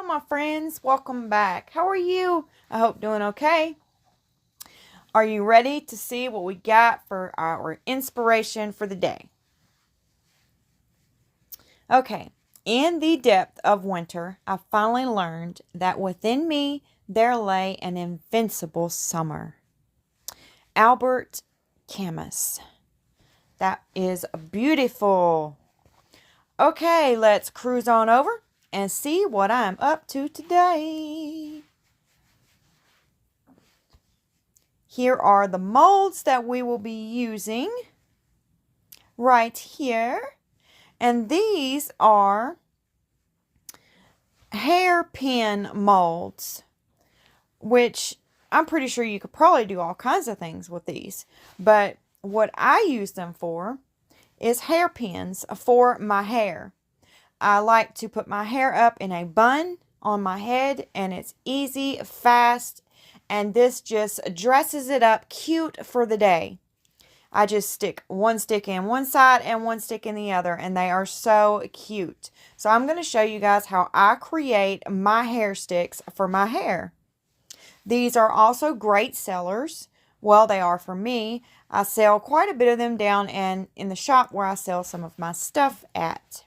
my friends. Welcome back. How are you? I hope doing okay. Are you ready to see what we got for our inspiration for the day? Okay. In the depth of winter, I finally learned that within me there lay an invincible summer. Albert Camus. That is beautiful. Okay, let's cruise on over and see what I'm up to today. Here are the molds that we will be using right here. And these are hairpin molds, which I'm pretty sure you could probably do all kinds of things with these. But what I use them for is hairpins for my hair. I like to put my hair up in a bun on my head, and it's easy, fast, and this just dresses it up cute for the day. I just stick one stick in one side and one stick in the other, and they are so cute. So I'm going to show you guys how I create my hair sticks for my hair. These are also great sellers. Well, they are for me. I sell quite a bit of them down and in the shop where I sell some of my stuff at.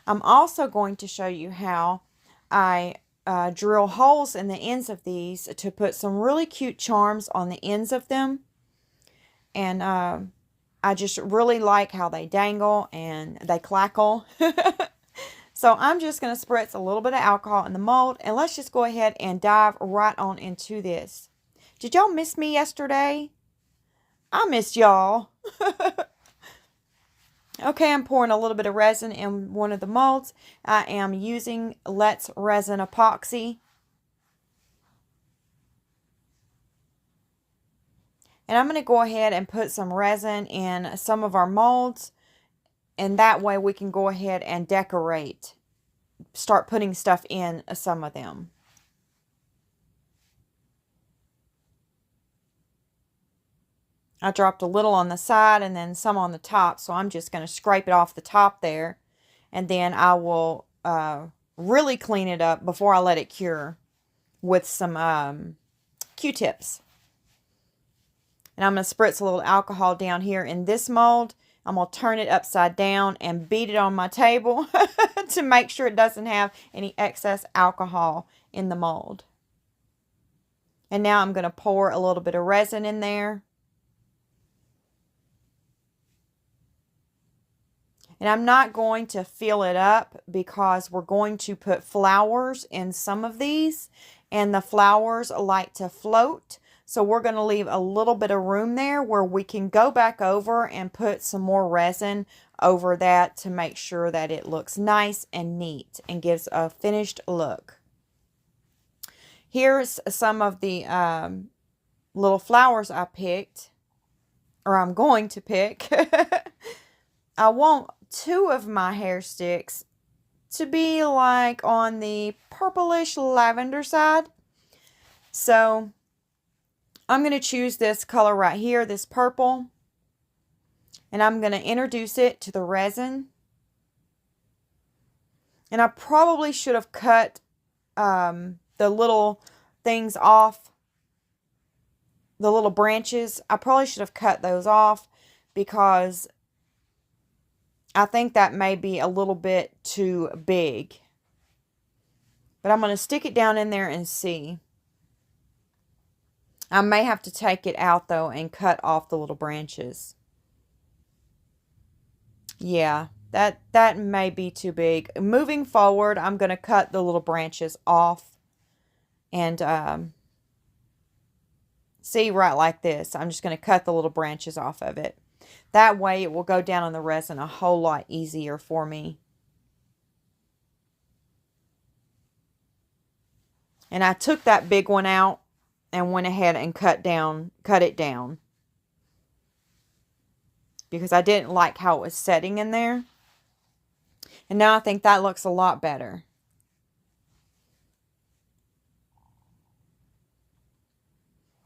I'm also going to show you how I drill holes in the ends of these to put some really cute charms on the ends of them. And I just really like how they dangle and they clackle. So I'm just going to spritz a little bit of alcohol in the mold, and let's just go ahead and dive right on into this. Did y'all miss me yesterday? I missed y'all. Okay, I'm pouring a little bit of resin in one of the molds. I am using Let's Resin Epoxy. And I'm going to go ahead and put some resin in some of our molds. And that way we can go ahead and decorate. Start putting stuff in some of them. I dropped a little on the side and then some on the top. So I'm just going to scrape it off the top there. And then I will really clean it up before I let it cure with some Q-tips. And I'm going to spritz a little alcohol down here in this mold. I'm going to turn it upside down and beat it on my table to make sure it doesn't have any excess alcohol in the mold. And now I'm going to pour a little bit of resin in there. And I'm not going to fill it up because we're going to put flowers in some of these. And the flowers like to float. So we're going to leave a little bit of room there where we can go back over and put some more resin over that to make sure that it looks nice and neat and gives a finished look. Here's some of the little flowers I picked, or I'm going to pick. I want two of my hair sticks to be like on the purplish lavender side. So I'm going to choose this color right here, this purple. And I'm going to introduce it to the resin. And I probably should have cut the little things off. The little branches. I probably should have cut those off because I think that may be a little bit too big. But I'm going to stick it down in there and see. I may have to take it out though and cut off the little branches. Yeah, that may be too big. Moving forward, I'm going to cut the little branches off. And see, right like this. I'm just going to cut the little branches off of it. That way it will go down on the resin a whole lot easier for me. And I took that big one out and went ahead and cut it down. Because I didn't like how it was setting in there. And now I think that looks a lot better.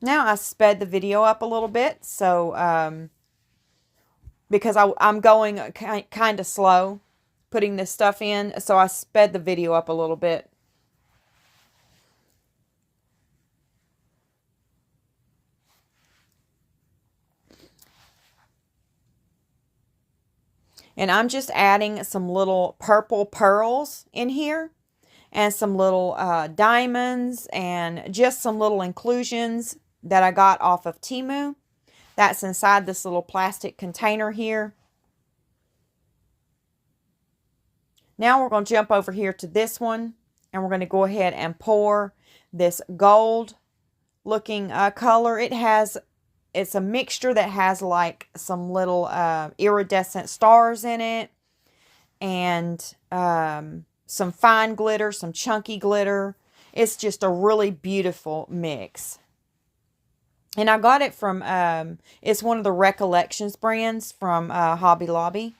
Now I sped the video up a little bit. So, because I'm going kind of slow putting this stuff in. So I sped the video up a little bit. And I'm just adding some little purple pearls in here and some little diamonds and just some little inclusions that I got off of Temu. That's inside this little plastic container here. Now we're going to jump over here to this one, and we're going to go ahead and pour this gold looking color. It's a mixture that has like some little iridescent stars in it, and some fine glitter, some chunky glitter. It's just a really beautiful mix. And I got it from, it's one of the Recollections brands from Hobby Lobby.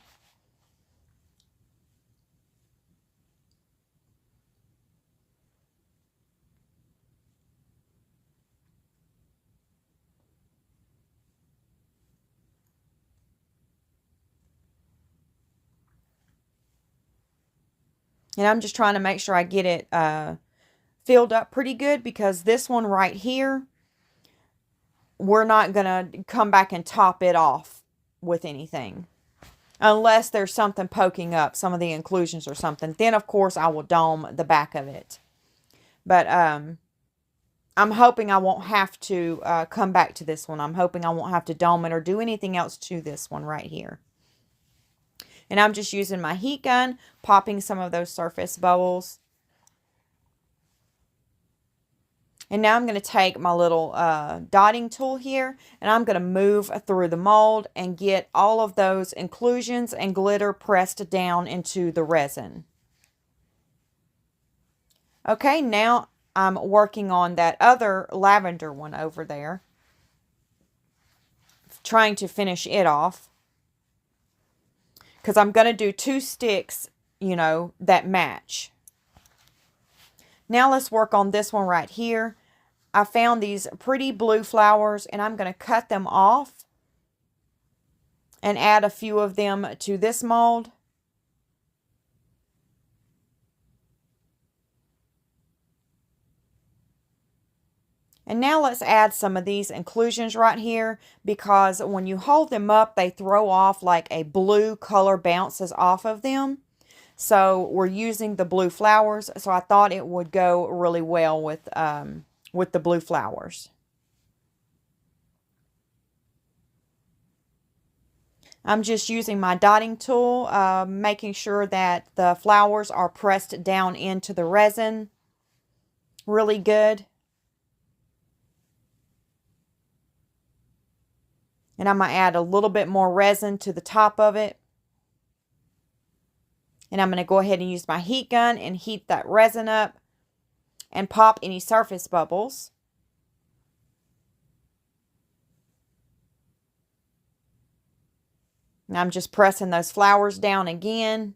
And I'm just trying to make sure I get it filled up pretty good, because this one right here, we're not going to come back and top it off with anything. Unless there's something poking up, some of the inclusions or something. Then, of course, I will dome the back of it. But I'm hoping I won't have to come back to this one. I'm hoping I won't have to dome it or do anything else to this one right here. And I'm just using my heat gun, popping some of those surface bubbles. And now I'm going to take my little dotting tool here, and I'm going to move through the mold and get all of those inclusions and glitter pressed down into the resin. Okay, now I'm working on that other lavender one over there, trying to finish it off, because I'm going to do 2 sticks, you know, that match. Now let's work on this one right here. I found these pretty blue flowers, and I'm going to cut them off and add a few of them to this mold. And now let's add some of these inclusions right here, because when you hold them up, they throw off like a blue color bounces off of them. So we're using the blue flowers, so I thought it would go really well with the blue flowers. I'm just using my dotting tool, making sure that the flowers are pressed down into the resin really good. And I'm going to add a little bit more resin to the top of it. And I'm going to go ahead and use my heat gun and heat that resin up and pop any surface bubbles. And I'm just pressing those flowers down again.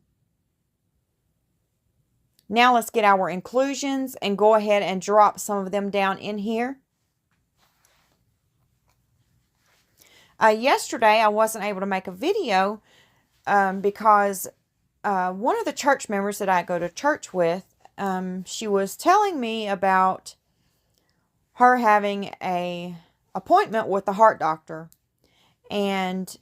Now let's get our inclusions and go ahead and drop some of them down in here. Yesterday I wasn't able to make a video because one of the church members that I go to church with, she was telling me about her having an appointment with the heart doctor. And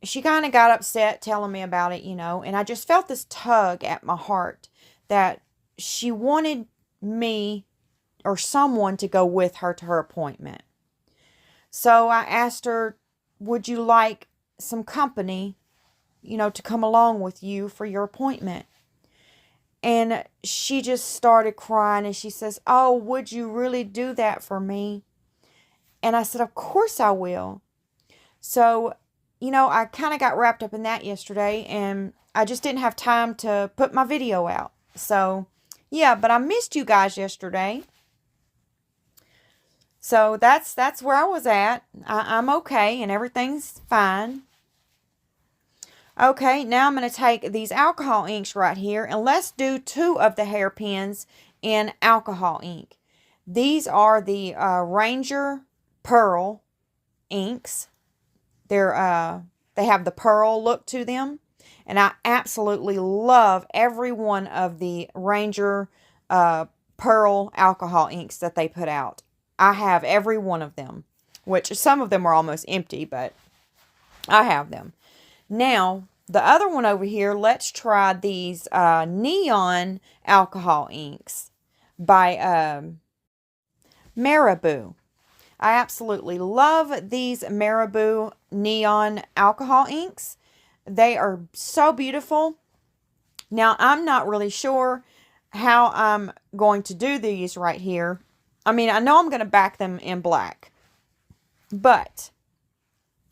she kind of got upset telling me about it, you know. And I just felt this tug at my heart that she wanted me or someone to go with her to her appointment. So I asked her, would you like some company, you know, to come along with you for your appointment? And she just started crying, and she says, oh, would you really do that for me? And I said, of course I will. So, you know, I kind of got wrapped up in that yesterday, and I just didn't have time to put my video out. So, yeah, but I missed you guys yesterday. So that's where I was at. I'm okay, and everything's fine. Okay, now I'm going to take these alcohol inks right here, and let's do 2 of the hairpins in alcohol ink. These are the Ranger Pearl inks. They have the pearl look to them, and I absolutely love every one of the Ranger Pearl alcohol inks that they put out. I have every one of them, which some of them are almost empty, but I have them. Now, the other one over here, let's try these neon alcohol inks by Marabou. I absolutely love these Marabou neon alcohol inks. They are so beautiful. Now, I'm not really sure how I'm going to do these right here. I mean, I know I'm going to back them in black. But,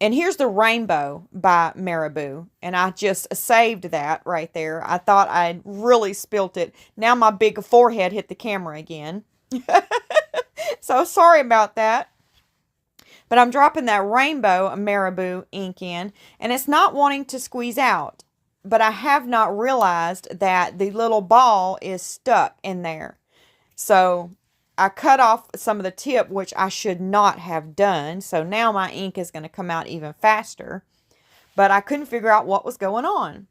and here's the Rainbow by Marabou. And I just saved that right there. I thought I'd really spilt it. Now my big forehead hit the camera again. So sorry about that. But I'm dropping that Rainbow Marabou ink in, and it's not wanting to squeeze out. But I have not realized that the little ball is stuck in there. So I cut off some of the tip, which I should not have done. So now my ink is going to come out even faster. But I couldn't figure out what was going on.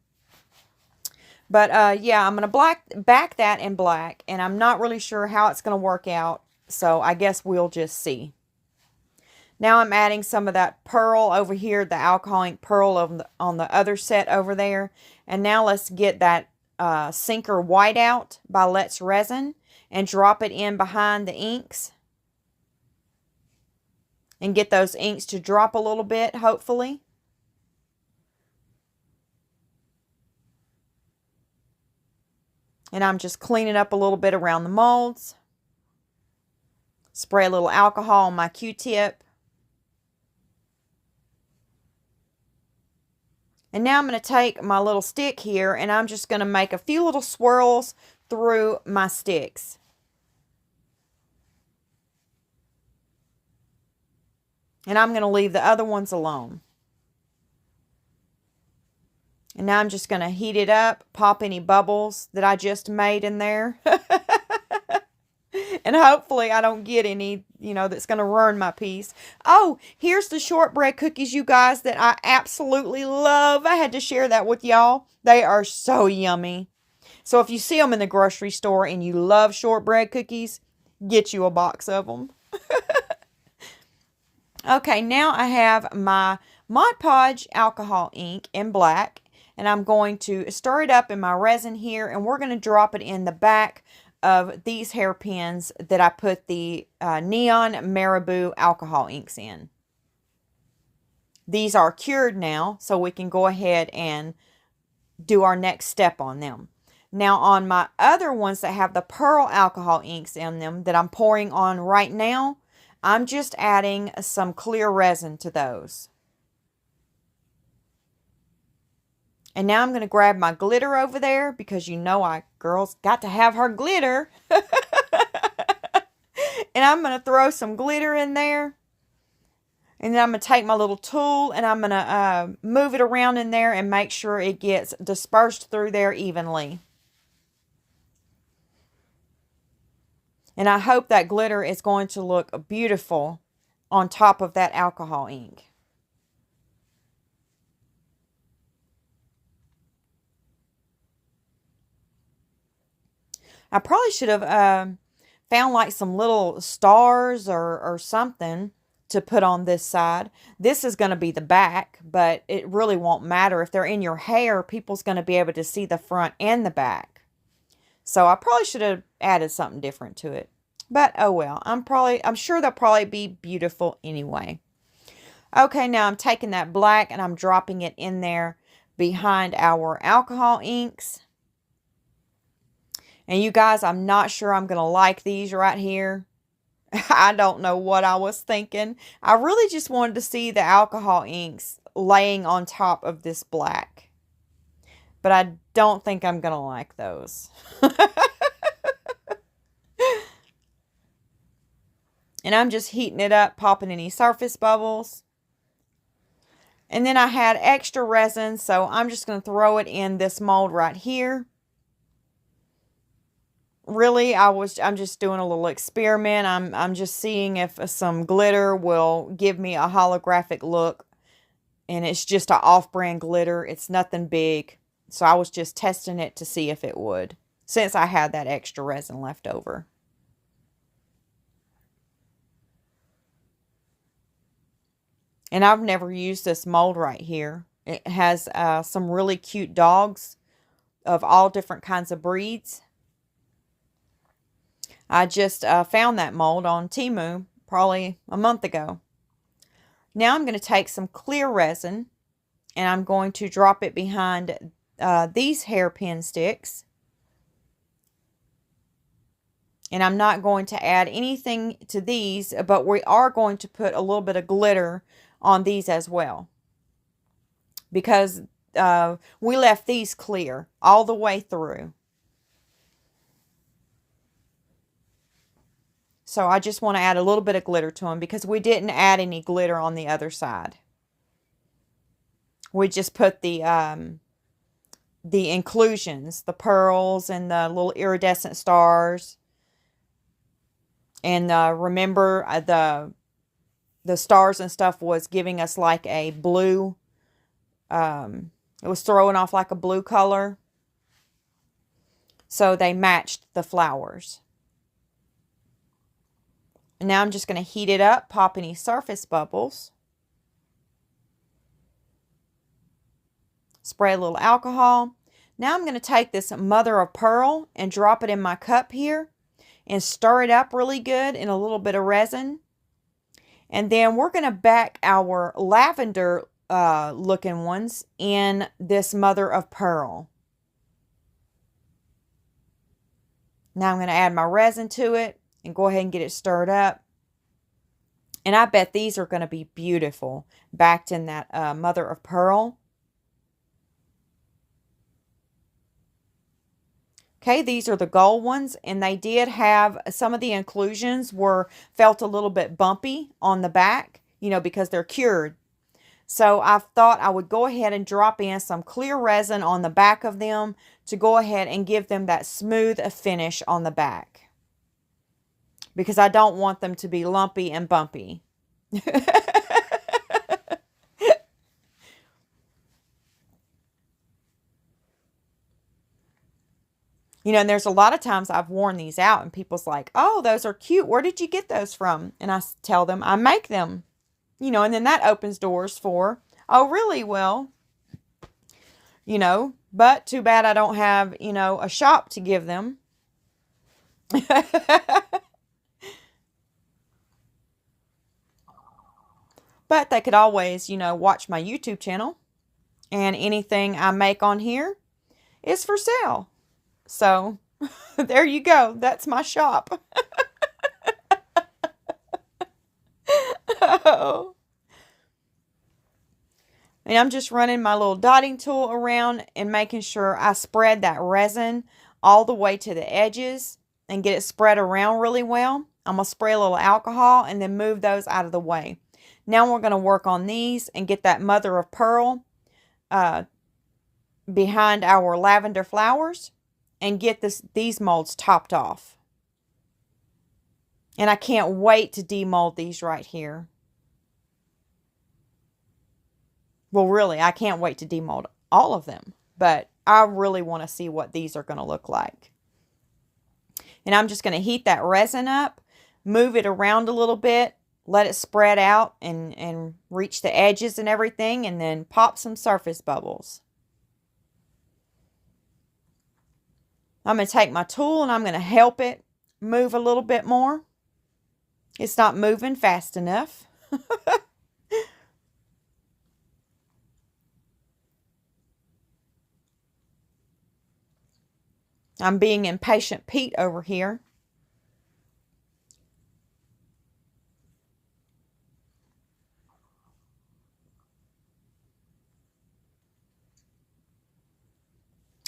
But yeah, I'm going to back that in black, and I'm not really sure how it's going to work out. So I guess we'll just see. Now I'm adding some of that pearl over here, the alcohol ink pearl on the other set over there. And now let's get that Sinker Whiteout by Let's Resin and drop it in behind the inks. And get those inks to drop a little bit, hopefully. And I'm just cleaning up a little bit around the molds. Spray a little alcohol on my Q-tip. And now I'm going to take my little stick here and I'm just going to make a few little swirls through my sticks. And I'm going to leave the other ones alone. And now I'm just going to heat it up, pop any bubbles that I just made in there. And hopefully I don't get any, that's going to ruin my piece. Oh, here's the shortbread cookies, you guys, that I absolutely love. I had to share that with y'all. They are so yummy. So if you see them in the grocery store and you love shortbread cookies, get you a box of them. Okay, now I have my Mod Podge alcohol ink in black. And I'm going to stir it up in my resin here. And we're going to drop it in the back of these hairpins that I put the Neon Marabou alcohol inks in. These are cured now, so we can go ahead and do our next step on them. Now on my other ones that have the pearl alcohol inks in them that I'm pouring on right now, I'm just adding some clear resin to those. And now I'm going to grab my glitter over there because girls got to have her glitter. And I'm going to throw some glitter in there. And then I'm going to take my little tool and I'm going to move it around in there and make sure it gets dispersed through there evenly. And I hope that glitter is going to look beautiful on top of that alcohol ink. I probably should have found like some little stars or something to put on this side. This is going to be the back, but it really won't matter. If they're in your hair, people's going to be able to see the front and the back. So I probably should have added something different to it. But oh well, I'm sure they'll probably be beautiful anyway. Okay, now I'm taking that black and I'm dropping it in there behind our alcohol inks. And you guys, I'm not sure I'm going to like these right here. I don't know what I was thinking. I really just wanted to see the alcohol inks laying on top of this black. But I don't think I'm going to like those. And I'm just heating it up, popping any surface bubbles. And then I had extra resin, so I'm just going to throw it in this mold right here. Really, I'm just doing a little experiment. I'm just seeing if some glitter will give me a holographic look. And it's just an off-brand glitter. It's nothing big. So I was just testing it to see if it would, since I had that extra resin left over. And I've never used this mold right here. It has some really cute dogs of all different kinds of breeds. I just found that mold on Temu probably a month ago. Now I'm going to take some clear resin and I'm going to drop it behind these hairpin sticks. And I'm not going to add anything to these, but we are going to put a little bit of glitter on these as well. Because we left these clear all the way through. So I just want to add a little bit of glitter to them because we didn't add any glitter on the other side. We just put the inclusions, the pearls and the little iridescent stars. And remember, the stars and stuff was giving us like a blue, it was throwing off like a blue color. So they matched the flowers. And now I'm just going to heat it up, pop any surface bubbles. Spray a little alcohol. Now I'm going to take this mother of pearl and drop it in my cup here and stir it up really good in a little bit of resin. And then we're going to back our lavender looking ones in this mother of pearl. Now I'm going to add my resin to it and go ahead and get it stirred up. And I bet these are going to be beautiful backed in that mother of pearl. Okay, these are the gold ones, and they did have, some of the inclusions felt a little bit bumpy on the back, you know, because they're cured. So I thought I would go ahead and drop in some clear resin on the back of them to go ahead and give them that smooth finish on the back. Because I don't want them to be lumpy and bumpy. You know, and there's a lot of times I've worn these out and people's like, oh, those are cute. Where did you get those from? And I tell them I make them. You know, and then that opens doors for, oh, really? Well, you know, but too bad I don't have, you know, a shop to give them. But they could always, you know, watch my YouTube channel. And anything I make on here is for sale. So, there you go. That's my shop. Oh. And I'm just running my little dotting tool around and making sure I spread that resin all the way to the edges and get it spread around really well. I'm going to spray a little alcohol and then move those out of the way. Now we're going to work on these and get that mother of pearl behind our lavender flowers and get these molds topped off. And I can't wait to demold these right here. Well, really, I can't wait to demold all of them. But I really want to see what these are going to look like. And I'm just going to heat that resin up, move it around a little bit, let it spread out and reach the edges and everything, and then pop some surface bubbles. I'm going to take my tool and I'm going to help it move a little bit more. It's not moving fast enough. I'm being impatient Pete over here.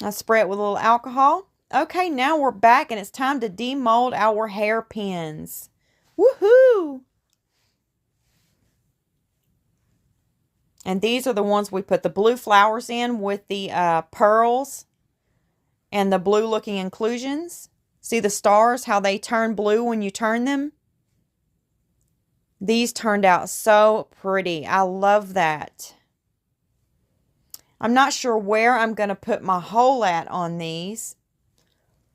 I spray it with a little alcohol. Okay, now we're back and it's time to demold our hairpins. Woohoo! And these are the ones we put the blue flowers in with the pearls and the blue looking inclusions. See the stars, how they turn blue when you turn them? These turned out so pretty. I love that. I'm not sure where I'm going to put my hole at on these.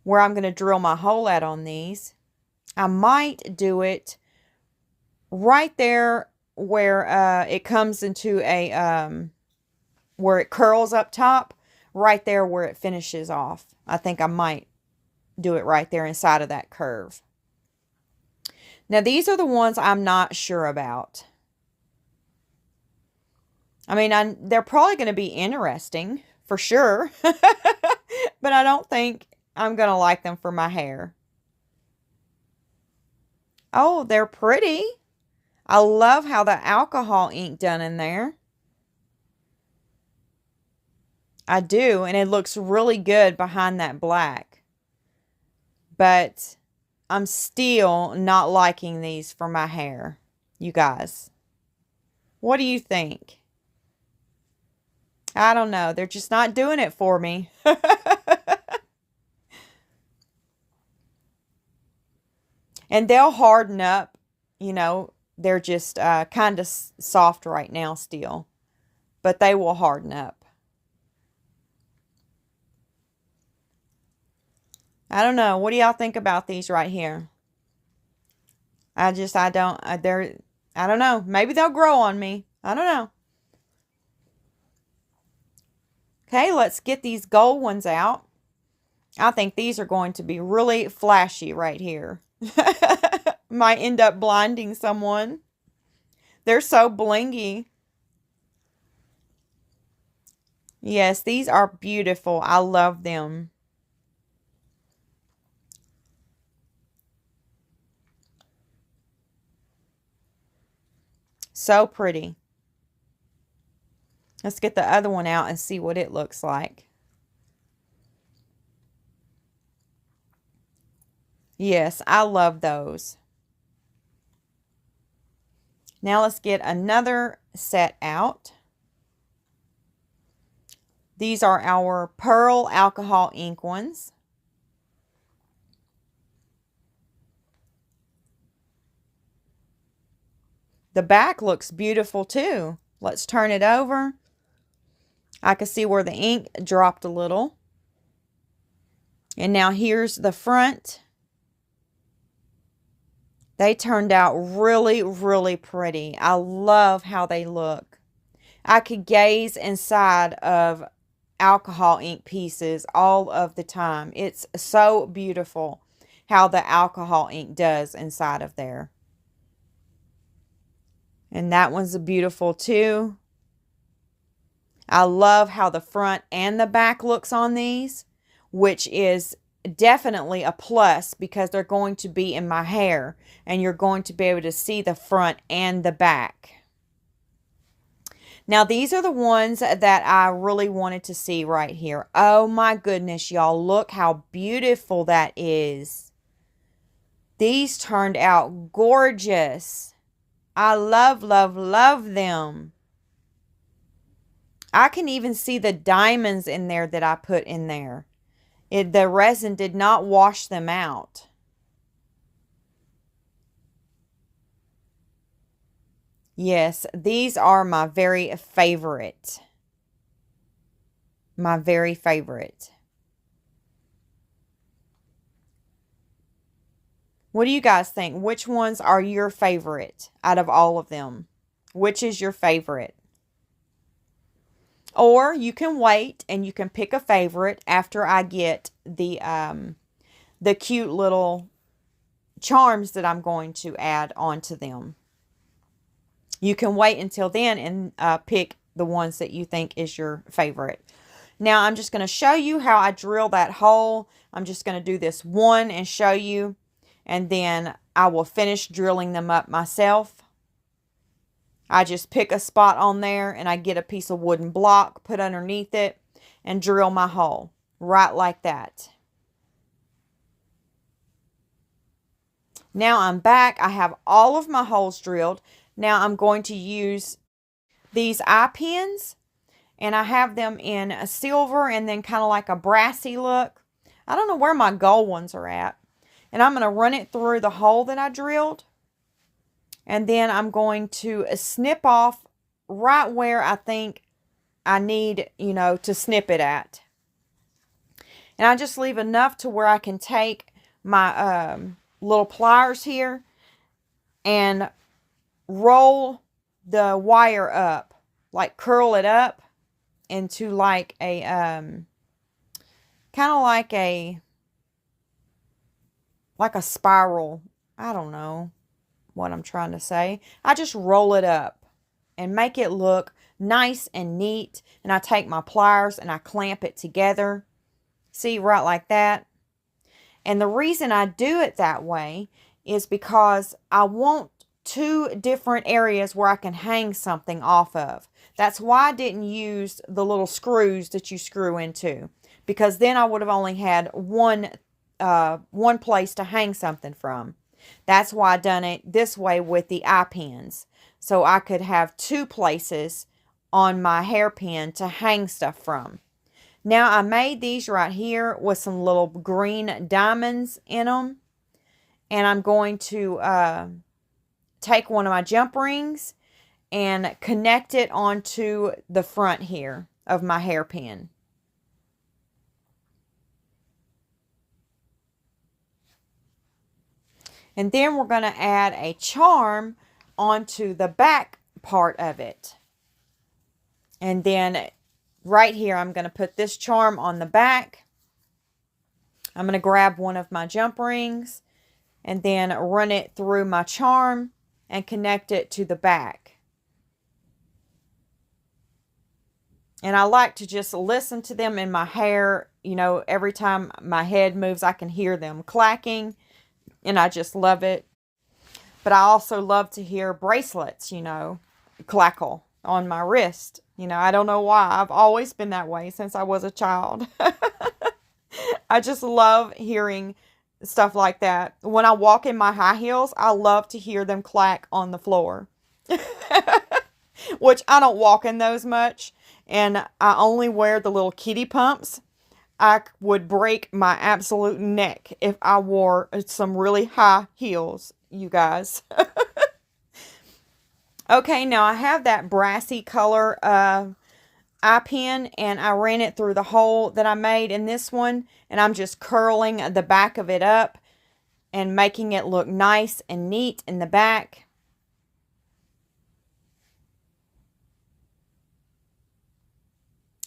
Where I'm going to drill my hole at on these. I might do it right there where it comes into a, where it curls up top, right there where it finishes off. I think I might do it right there inside of that curve. Now, these are the ones I'm not sure about. I mean, they're probably going to be interesting, for sure. But I don't think I'm going to like them for my hair. Oh, they're pretty. I love how the alcohol ink done in there. I do, and it looks really good behind that black. But I'm still not liking these for my hair, you guys. What do you think? I don't know. They're just not doing it for me. And they'll harden up. You know, they're just kind of soft right now still. But they will harden up. I don't know. What do y'all think about these right here? I don't know. Maybe they'll grow on me. I don't know. Okay, let's get these gold ones out. I think these are going to be really flashy right here. Might end up blinding someone. They're so blingy. Yes, these are beautiful. I love them. So pretty. Let's get the other one out and see what it looks like. Yes, I love those. Now let's get another set out. These are our pearl alcohol ink ones. The back looks beautiful too. Let's turn it over. I can see where the ink dropped a little. And now here's the front. They turned out really, really pretty. I love how they look. I could gaze inside of alcohol ink pieces all of the time. It's so beautiful how the alcohol ink does inside of there. And that one's beautiful too. I love how the front and the back looks on these, which is definitely a plus because they're going to be in my hair and you're going to be able to see the front and the back. Now, these are the ones that I really wanted to see right here. Oh my goodness, y'all, look how beautiful that is. These turned out gorgeous. I love, love, love them. I can even see the diamonds in there that I put in there. The resin did not wash them out. Yes, these are my very favorite. My very favorite. What do you guys think? Which ones are your favorite out of all of them? Which is your favorite? Or you can wait and you can pick a favorite after I get the cute little charms that I'm going to add onto them. You can wait until then and pick the ones that you think is your favorite. Now I'm just going to show you how I drill that hole. I'm just going to do this one and show you. And then I will finish drilling them up myself. I just pick a spot on there and I get a piece of wooden block, put underneath it, and drill my hole. Right like that. Now I'm back. I have all of my holes drilled. Now I'm going to use these eye pins. And I have them in a silver and then kind of like a brassy look. I don't know where my gold ones are at. And I'm going to run it through the hole that I drilled. And then I'm going to snip off right where I think I need, to snip it at. And I just leave enough to where I can take my little pliers here and roll the wire up, like curl it up into like a, kind of like a spiral. I don't know what I'm trying to say. I just roll it up and make it look nice and neat. And I take my pliers and I clamp it together. See, right like that. And the reason I do it that way is because I want two different areas where I can hang something off of. That's why I didn't use the little screws that you screw into, because then I would have only had one place to hang something from. That's why I done it this way with the eye pins, so I could have two places on my hairpin to hang stuff from. Now, I made these right here with some little green diamonds in them. And I'm going to take one of my jump rings and connect it onto the front here of my hairpin. And then we're going to add a charm onto the back part of it. And then right here, I'm going to put this charm on the back. I'm going to grab one of my jump rings and then run it through my charm and connect it to the back. And I like to just listen to them in my hair. You know, every time my head moves, I can hear them clacking, and I just love it. But I also love to hear bracelets, you know, clackle on my wrist. You know, I don't know why. I've always been that way since I was a child. I just love hearing stuff like that. When I walk in my high heels, I love to hear them clack on the floor. Which I don't walk in those much. And I only wear the little kitty pumps. I would break my absolute neck if I wore some really high heels, you guys. Okay, now I have that brassy color eye pin, and I ran it through the hole that I made in this one, and I'm just curling the back of it up and making it look nice and neat in the back.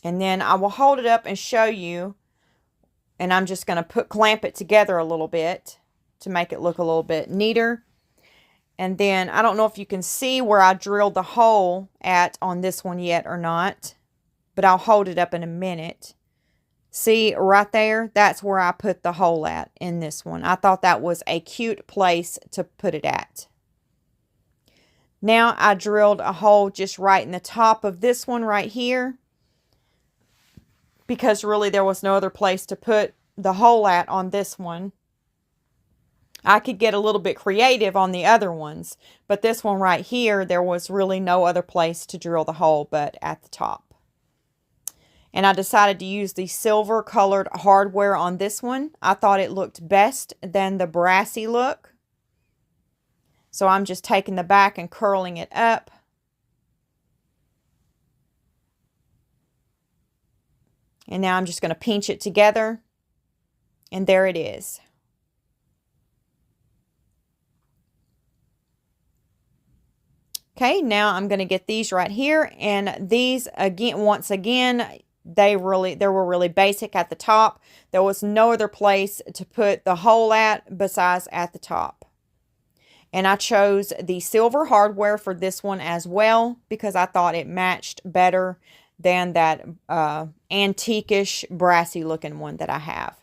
And then I will hold it up and show you, and I'm just going to clamp it together a little bit to make it look a little bit neater. And then, I don't know if you can see where I drilled the hole at on this one yet or not, but I'll hold it up in a minute. See, right there, that's where I put the hole at in this one. I thought that was a cute place to put it at. Now, I drilled a hole just right in the top of this one right here, because really there was no other place to put the hole at on this one. I could get a little bit creative on the other ones, but this one right here, there was really no other place to drill the hole but at the top. And I decided to use the silver colored hardware on this one. I thought it looked best than the brassy look. So I'm just taking the back and curling it up. And now I'm just going to pinch it together. And there it is. Okay, now I'm going to get these right here, and these again, once again, they were really basic at the top. There was no other place to put the hole at besides at the top. And I chose the silver hardware for this one as well because I thought it matched better than that antique-ish brassy looking one that I have.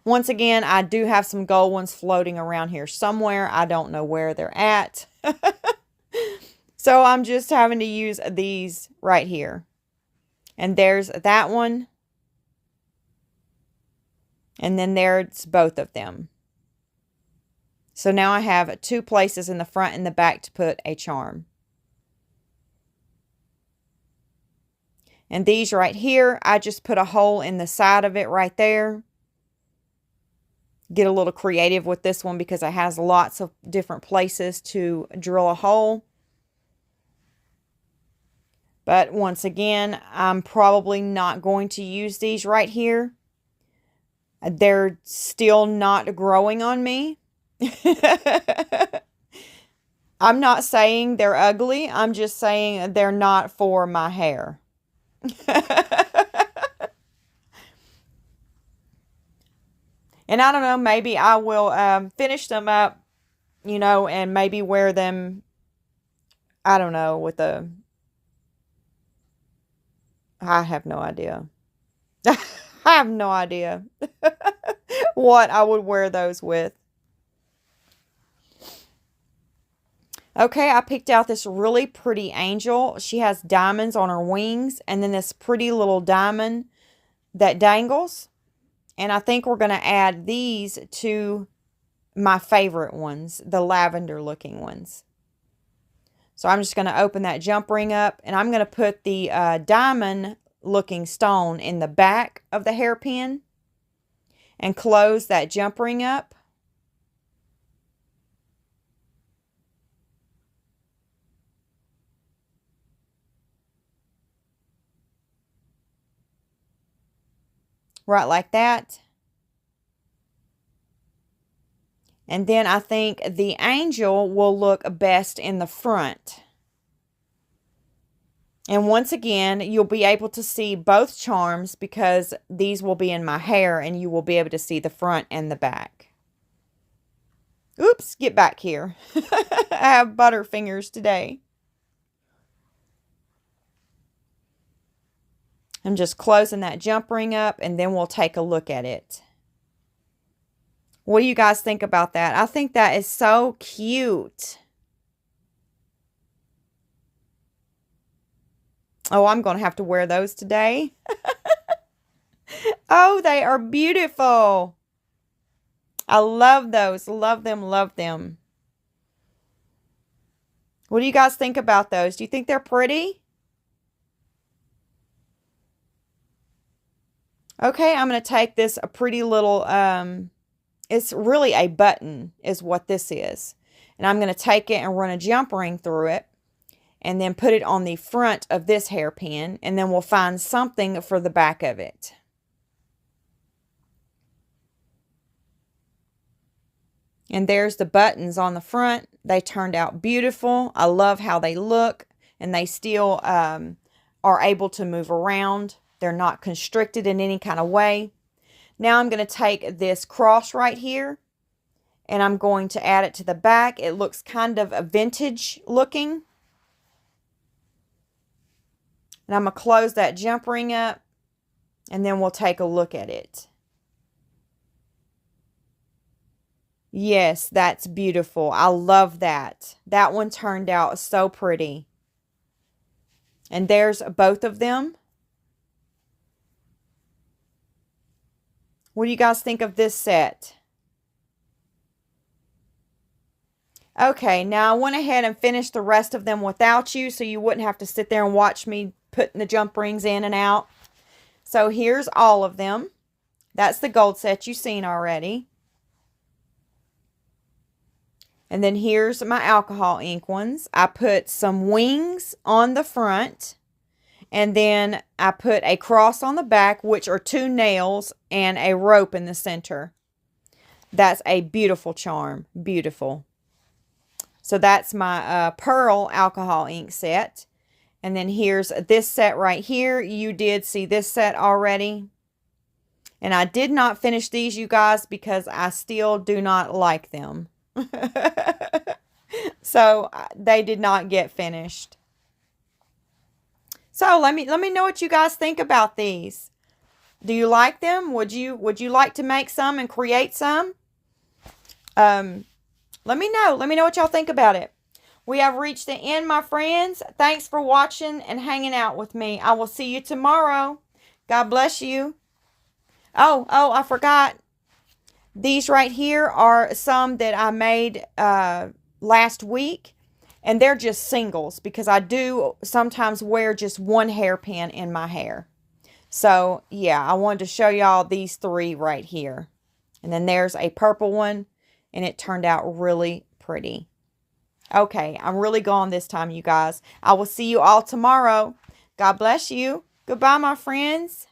Once again, I do have some gold ones floating around here somewhere. I don't know where they're at. So I'm just having to use these right here. And there's that one. And then there's both of them. So now I have two places in the front and the back to put a charm. And these right here, I just put a hole in the side of it right there. Get a little creative with this one because it has lots of different places to drill a hole. But once again, I'm probably not going to use these right here. They're still not growing on me. I'm not saying they're ugly. I'm just saying they're not for my hair. And I don't know, maybe I will finish them up, you know, and maybe wear them, I don't know, with a, I have no idea. I have no idea what I would wear those with. Okay, I picked out this really pretty angel. She has diamonds on her wings and then this pretty little diamond that dangles. And I think we're going to add these to my favorite ones, the lavender looking ones. So I'm just going to open that jump ring up and I'm going to put the diamond looking stone in the back of the hairpin and close that jump ring up. Right like that. And then I think the angel will look best in the front. And once again, you'll be able to see both charms because these will be in my hair and you will be able to see the front and the back. Oops, get back here. I have butterfingers today. I'm just closing that jump ring up and then we'll take a look at it. What do you guys think about that? I think that is so cute. Oh, I'm going to have to wear those today. Oh, they are beautiful. I love those. Love them, love them. What do you guys think about those? Do you think they're pretty? Okay, I'm going to take this a pretty little, it's really a button is what this is. And I'm going to take it and run a jump ring through it. And then put it on the front of this hairpin. And then we'll find something for the back of it. And there's the buttons on the front. They turned out beautiful. I love how they look. And they still are able to move around. They're not constricted in any kind of way. Now I'm going to take this cross right here. And I'm going to add it to the back. It looks kind of a vintage looking. And I'm going to close that jump ring up. And then we'll take a look at it. Yes, that's beautiful. I love that. That one turned out so pretty. And there's both of them. What do you guys think of this set? Okay, now I went ahead and finished the rest of them without you so you wouldn't have to sit there and watch me putting the jump rings in and out. So here's all of them. That's the gold set you've seen already. And then here's my alcohol ink ones. I put some wings on the front. And then I put a cross on the back, which are 2 nails and a rope in the center. That's a beautiful charm. Beautiful. So that's my pearl alcohol ink set. And then here's this set right here. You did see this set already. And I did not finish these, you guys, because I still do not like them. So they did not get finished. So let me know what you guys think about these. Do you like them? Would you like to make some and create some? Let me know. Let me know what y'all think about it. We have reached the end, my friends. Thanks for watching and hanging out with me. I will see you tomorrow. God bless you. Oh, I forgot. These right here are some that I made last week. And they're just singles because I do sometimes wear just one hairpin in my hair. So, yeah, I wanted to show y'all these 3 right here. And then there's a purple one. And it turned out really pretty. Okay, I'm really gone this time, you guys. I will see you all tomorrow. God bless you. Goodbye, my friends.